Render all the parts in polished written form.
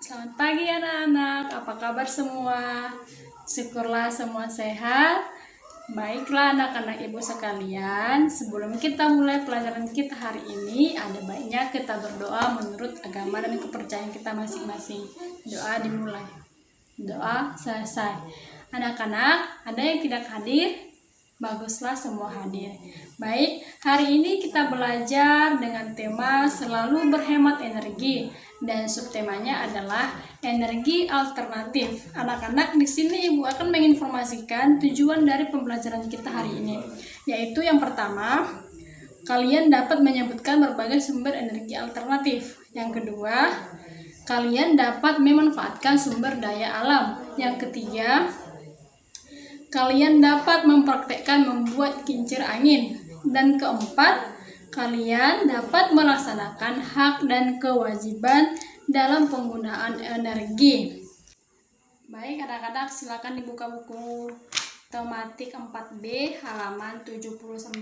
Selamat pagi anak-anak, apa kabar semua? Syukurlah semua sehat. Baiklah anak-anak ibu sekalian, sebelum kita mulai pelajaran kita hari ini, ada baiknya kita berdoa menurut agama dan kepercayaan kita masing-masing. Doa dimulai, doa selesai. Anak-anak, ada yang tidak hadir? Baguslah semua hadir. Baik, hari ini kita belajar dengan tema selalu berhemat energi dan subtemanya adalah energi alternatif. Anak-anak, di sini Ibu akan menginformasikan tujuan dari pembelajaran kita hari ini, yaitu yang pertama, kalian dapat menyebutkan berbagai sumber energi alternatif. Yang kedua, kalian dapat memanfaatkan sumber daya alam. Yang ketiga, kalian dapat mempraktekkan membuat kincir angin. Dan keempat, kalian dapat melaksanakan hak dan kewajiban dalam penggunaan energi. Baik anak-anak, silakan dibuka buku tematik 4B halaman 79.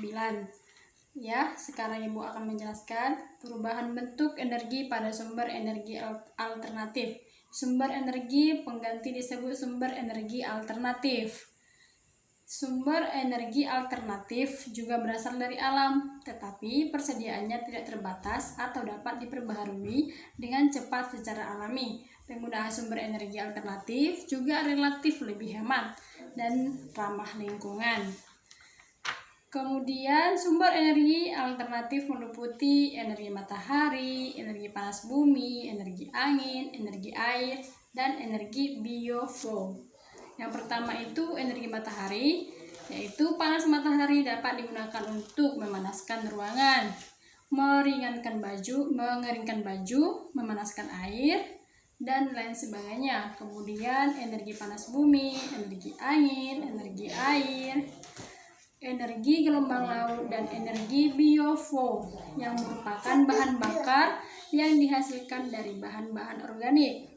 Ya, sekarang Ibu akan menjelaskan perubahan bentuk energi pada sumber energi alternatif. Sumber energi pengganti disebut sumber energi alternatif. Sumber energi alternatif juga berasal dari alam, tetapi persediaannya tidak terbatas atau dapat diperbaharui dengan cepat secara alami. Penggunaan sumber energi alternatif juga relatif lebih hemat dan ramah lingkungan. Kemudian sumber energi alternatif meliputi energi matahari, energi panas bumi, energi angin, energi air, dan energi bioflow. Yang pertama itu energi matahari, yaitu panas matahari dapat digunakan untuk memanaskan ruangan, mengeringkan baju, memanaskan air, dan lain sebagainya. Kemudian energi panas bumi, energi angin, energi air, energi gelombang laut, dan energi bioflow yang merupakan bahan bakar yang dihasilkan dari bahan-bahan organik.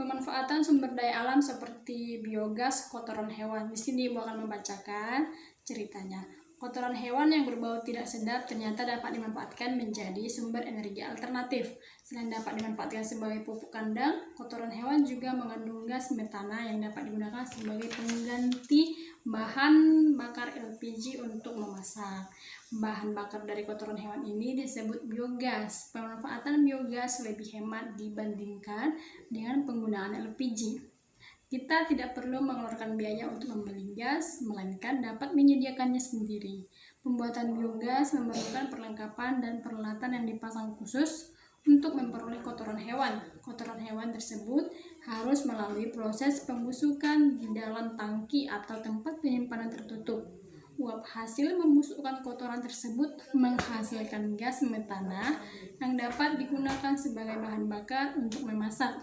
Pemanfaatan sumber daya alam seperti biogas, kotoran hewan. Di sini Ibu akan membacakan ceritanya. Kotoran hewan yang berbau tidak sedap ternyata dapat dimanfaatkan menjadi sumber energi alternatif. Selain dapat dimanfaatkan sebagai pupuk kandang, kotoran hewan juga mengandung gas metana yang dapat digunakan sebagai pengganti bahan bakar LPG untuk memasak. Bahan bakar dari kotoran hewan ini disebut biogas. Pemanfaatan biogas lebih hemat dibandingkan dengan penggunaan LPG. Kita tidak perlu mengeluarkan biaya untuk membeli gas, melainkan dapat menyediakannya sendiri. Pembuatan biogas memerlukan perlengkapan dan peralatan yang dipasang khusus untuk memperoleh kotoran hewan. Kotoran hewan tersebut harus melalui proses pembusukan di dalam tangki atau tempat penyimpanan tertutup. Uap hasil membusukkan kotoran tersebut menghasilkan gas metana yang dapat digunakan sebagai bahan bakar untuk memasak.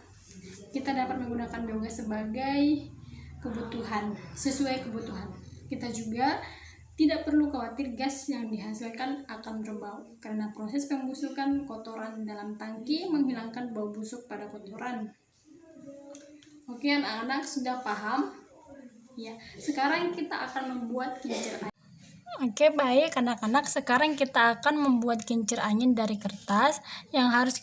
Kita dapat menggunakan biogas sebagai sesuai kebutuhan. Kita juga tidak perlu khawatir gas yang dihasilkan akan berbau, karena proses pembusukan kotoran dalam tangki menghilangkan bau busuk pada kotoran. Oke anak-anak, sudah paham? Ya, sekarang kita akan membuat kincir angin. Oke, baik anak-anak, sekarang kita akan membuat kincir angin dari kertas. Yang harus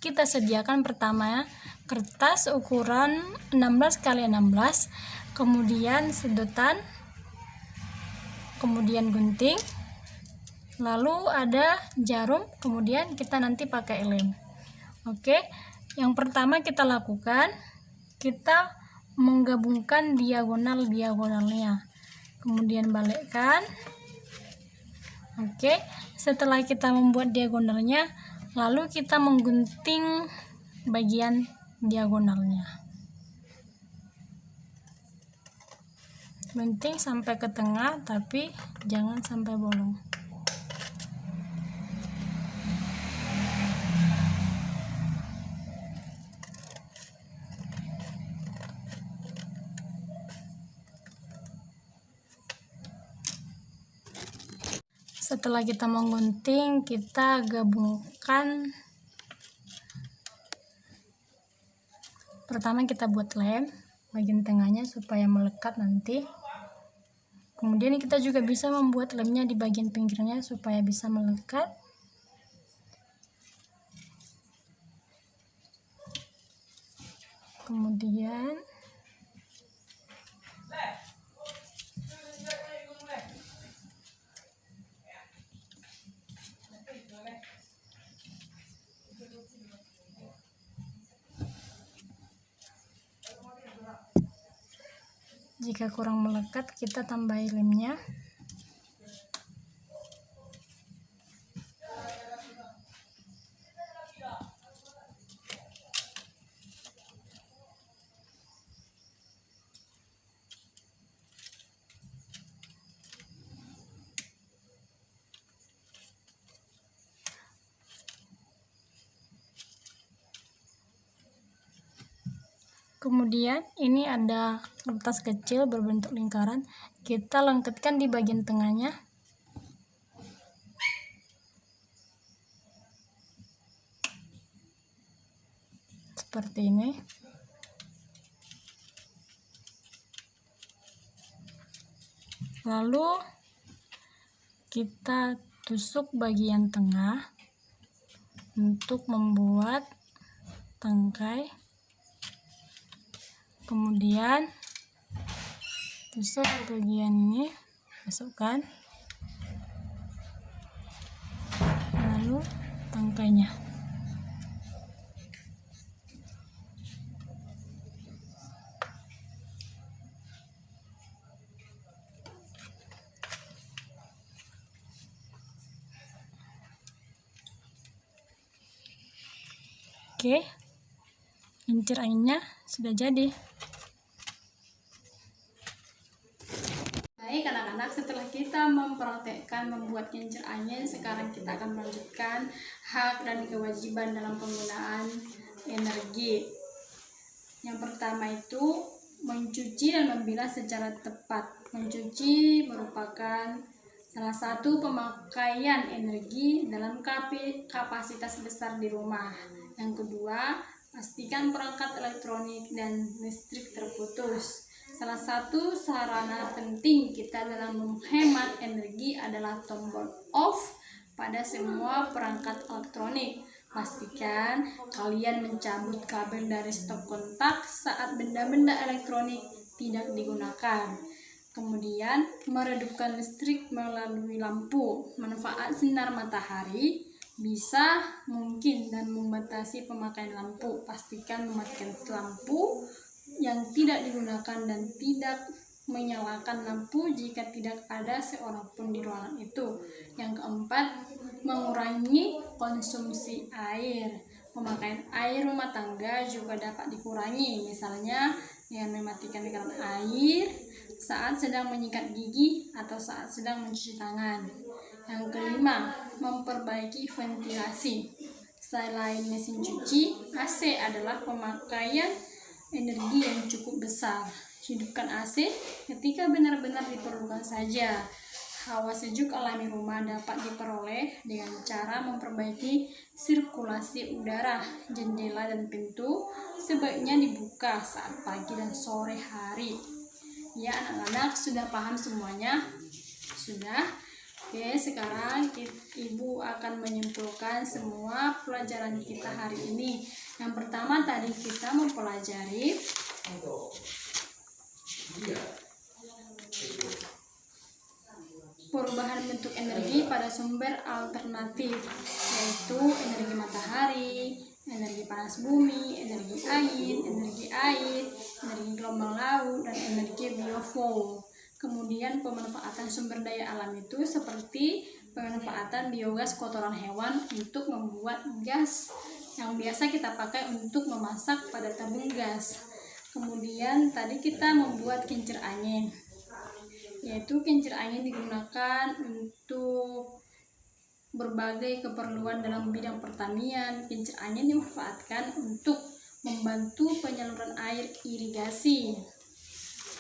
kita sediakan pertama kertas ukuran 16 x 16, kemudian sedotan, kemudian gunting, lalu ada jarum, kemudian kita nanti pakai lem. Oke, yang pertama kita lakukan, kita menggabungkan diagonalnya, kemudian balikkan. Oke, setelah kita membuat diagonalnya, lalu kita menggunting bagian diagonalnya. Gunting sampai ke tengah, tapi jangan sampai bolong. Setelah kita menggunting, kita gabungkan. Pertama kita buat lem bagian tengahnya supaya melekat nanti. Kemudian kita juga bisa membuat lemnya di bagian pinggirnya supaya bisa melekat. Kemudian jika kurang melekat, kita tambahi lemnya. Kemudian ini ada kertas kecil berbentuk lingkaran, kita lengketkan di bagian tengahnya. Seperti ini. Lalu kita tusuk bagian tengah untuk membuat tangkai. Kemudian tusuk bagian ini, masukkan, lalu tangkainya. Oke, kincir anginnya sudah jadi. Baik anak-anak, setelah kita mempraktekkan membuat kincir angin, sekarang kita akan melanjutkan hak dan kewajiban dalam penggunaan energi. Yang pertama itu mencuci dan membilas secara tepat. Mencuci merupakan salah satu pemakaian energi dalam kapasitas besar di rumah. Yang kedua, pastikan perangkat elektronik dan listrik terputus. Salah satu sarana penting kita dalam menghemat energi adalah tombol off pada semua perangkat elektronik. Pastikan kalian mencabut kabel dari stop kontak saat benda-benda elektronik tidak digunakan. Kemudian, meredupkan listrik melalui lampu. Manfaat sinar matahari bisa mungkin dan membatasi pemakaian lampu. Pastikan mematikan lampu yang tidak digunakan dan tidak menyalakan lampu jika tidak ada seorang pun di ruangan itu. Yang keempat, mengurangi konsumsi air. Pemakaian air rumah tangga juga dapat dikurangi, misalnya dengan mematikan keran air saat sedang menyikat gigi atau saat sedang mencuci tangan. Yang kelima, memperbaiki ventilasi. Selain mesin cuci, AC adalah pemakaian energi yang cukup besar. Hidupkan AC ketika benar-benar diperlukan saja. Hawa sejuk alami rumah dapat diperoleh dengan cara memperbaiki sirkulasi udara. Jendela dan pintu sebaiknya dibuka saat pagi dan sore hari. Ya anak-anak, sudah paham semuanya? Sudah? Oke, sekarang Ibu akan menyimpulkan semua pelajaran kita hari ini. Yang pertama tadi kita mempelajari perubahan bentuk energi pada sumber alternatif, yaitu energi matahari, energi panas bumi, energi angin, energi air, energi gelombang laut, dan energi biofuel. Kemudian pemanfaatan sumber daya alam itu seperti pemanfaatan biogas kotoran hewan untuk membuat gas yang biasa kita pakai untuk memasak pada tabung gas. Kemudian tadi kita membuat kincir angin, yaitu kincir angin digunakan untuk berbagai keperluan dalam bidang pertanian. Kincir angin dimanfaatkan untuk membantu penyaluran air irigasi.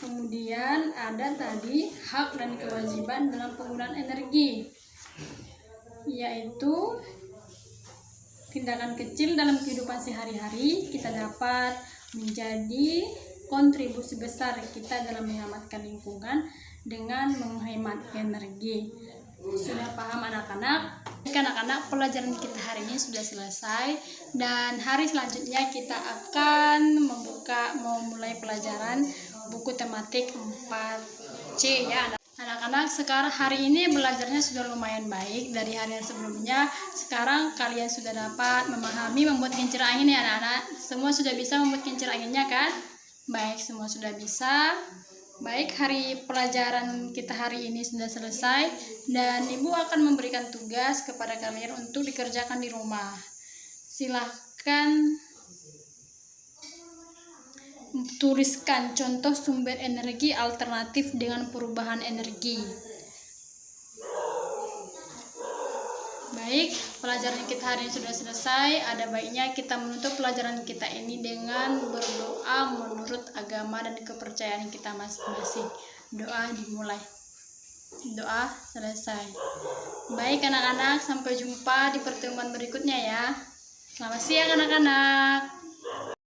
Kemudian ada tadi hak dan kewajiban dalam penggunaan energi, yaitu tindakan kecil dalam kehidupan sehari-hari kita dapat menjadi kontribusi besar kita dalam menyelamatkan lingkungan dengan menghemat energi. Sudah paham anak-anak? Anak-anak, pelajaran kita hari ini sudah selesai dan hari selanjutnya kita akan memulai pelajaran buku tematik 4C ya. Anak-anak, sekarang hari ini belajarnya sudah lumayan baik dari hari yang sebelumnya. Sekarang kalian sudah dapat memahami membuat kincir angin ya anak-anak. Semua sudah bisa membuat kincir anginnya kan? Baik, semua sudah bisa. Baik, hari pelajaran kita hari ini sudah selesai dan Ibu akan memberikan tugas kepada kalian untuk dikerjakan di rumah. Silahkan tuliskan contoh sumber energi alternatif dengan perubahan energi. Baik, pelajaran kita hari ini sudah selesai. Ada baiknya kita menutup pelajaran kita ini dengan berdoa menurut agama dan kepercayaan kita masing-masing. Doa dimulai. Doa selesai. Baik anak-anak, sampai jumpa di pertemuan berikutnya ya. Selamat siang anak-anak.